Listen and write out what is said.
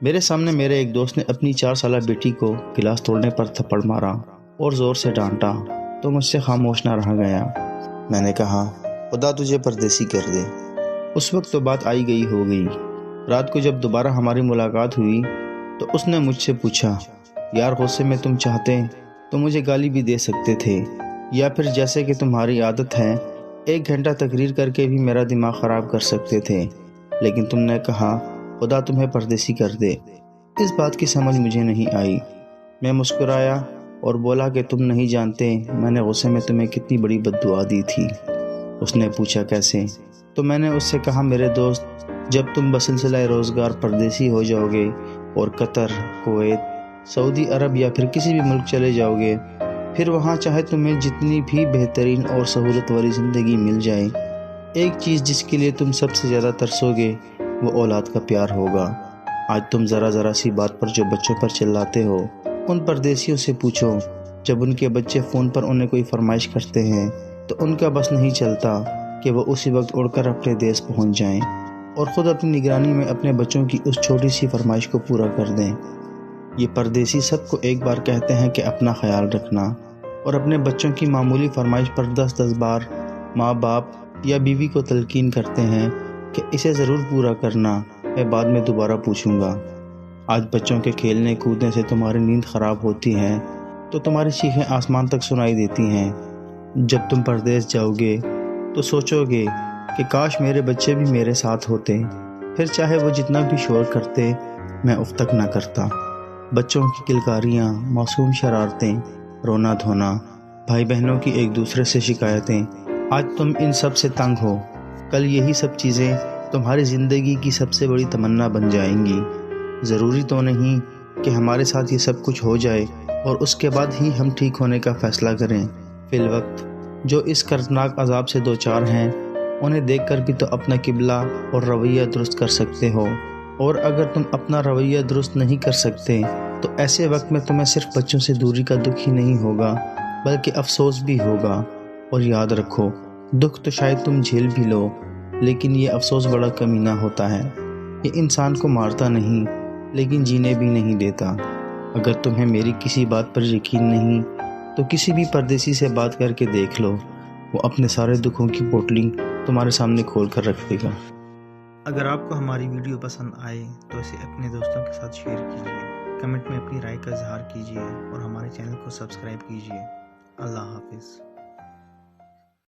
میرے سامنے میرے ایک دوست نے اپنی 4 سالہ بیٹی کو گلاس توڑنے پر تھپڑ مارا اور زور سے ڈانٹا تو مجھ سے خاموش نہ رہ گیا۔ میں نے کہا خدا تجھے پردیسی کر دے۔ اس وقت تو بات آئی گئی ہو گئی۔ رات کو جب دوبارہ ہماری ملاقات ہوئی تو اس نے مجھ سے پوچھا، یار غصے میں تم چاہتے تو مجھے گالی بھی دے سکتے تھے، یا پھر جیسے کہ تمہاری عادت ہے 1 گھنٹہ تقریر کر کے بھی میرا دماغ خراب کر سکتے تھے، لیکن تم نے کہا خدا تمہیں پردیسی کر دے۔ اس بات کی سمجھ مجھے نہیں آئی۔ میں مسکرایا اور بولا کہ تم نہیں جانتے میں نے غصے میں تمہیں کتنی بڑی بد دعا دی تھی۔ اس نے پوچھا کیسے؟ تو میں نے اس سے کہا میرے دوست، جب تم بسلسلہ روزگار پردیسی ہو جاؤ گے اور قطر، کویت، سعودی عرب یا پھر کسی بھی ملک چلے جاؤ گے، پھر وہاں چاہے تمہیں جتنی بھی بہترین اور سہولت والی زندگی مل جائے، ایک چیز جس کے لیے تم سب سے زیادہ ترسو گے وہ اولاد کا پیار ہوگا۔ آج تم ذرا سی بات پر جو بچوں پر چلاتے ہو، ان پردیسیوں سے پوچھو جب ان کے بچے فون پر انہیں کوئی فرمائش کرتے ہیں تو ان کا بس نہیں چلتا کہ وہ اسی وقت اڑ کر اپنے دیس پہنچ جائیں اور خود اپنی نگرانی میں اپنے بچوں کی اس چھوٹی سی فرمائش کو پورا کر دیں۔ یہ پردیسی سب کو ایک بار کہتے ہیں کہ اپنا خیال رکھنا، اور اپنے بچوں کی معمولی فرمائش پر 10 بار ماں باپ یا بیوی کو تلقین کرتے ہیں کہ اسے ضرور پورا کرنا، میں بعد میں دوبارہ پوچھوں گا۔ آج بچوں کے کھیلنے کودنے سے تمہاری نیند خراب ہوتی ہے تو تمہاری چیخیں آسمان تک سنائی دیتی ہیں۔ جب تم پردیس جاؤ گے تو سوچو گے کہ کاش میرے بچے بھی میرے ساتھ ہوتے، پھر چاہے وہ جتنا بھی شور کرتے میں اف تک نہ کرتا۔ بچوں کی کلکاریاں، معصوم شرارتیں، رونا دھونا، بھائی بہنوں کی ایک دوسرے سے شکایتیں، آج تم ان سب سے تنگ ہو، کل یہی سب چیزیں تمہاری زندگی کی سب سے بڑی تمنا بن جائیں گی۔ ضروری تو نہیں کہ ہمارے ساتھ یہ سب کچھ ہو جائے اور اس کے بعد ہی ہم ٹھیک ہونے کا فیصلہ کریں۔ فی الوقت جو اس قربناک عذاب سے دوچار ہیں، انہیں دیکھ کر بھی تو اپنا قبلہ اور رویہ درست کر سکتے ہو، اور اگر تم اپنا رویہ درست نہیں کر سکتے تو ایسے وقت میں تمہیں صرف بچوں سے دوری کا دکھ ہی نہیں ہوگا بلکہ افسوس بھی ہوگا۔ اور یاد رکھو، دکھ تو شاید تم جھیل بھی لو، لیکن یہ افسوس بڑا کمینہ ہوتا ہے۔ یہ انسان کو مارتا نہیں لیکن جینے بھی نہیں دیتا۔ اگر تمہیں میری کسی بات پر یقین نہیں تو کسی بھی پردیسی سے بات کر کے دیکھ لو، وہ اپنے سارے دکھوں کی پوٹلی تمہارے سامنے کھول کر رکھ دے گا۔ اگر آپ کو ہماری ویڈیو پسند آئے تو اسے اپنے دوستوں کے ساتھ شیئر کیجیے، کمنٹ میں اپنی رائے کا اظہار کیجیے اور ہمارے چینل کو سبسکرائب کیجیے۔ اللہ حافظ۔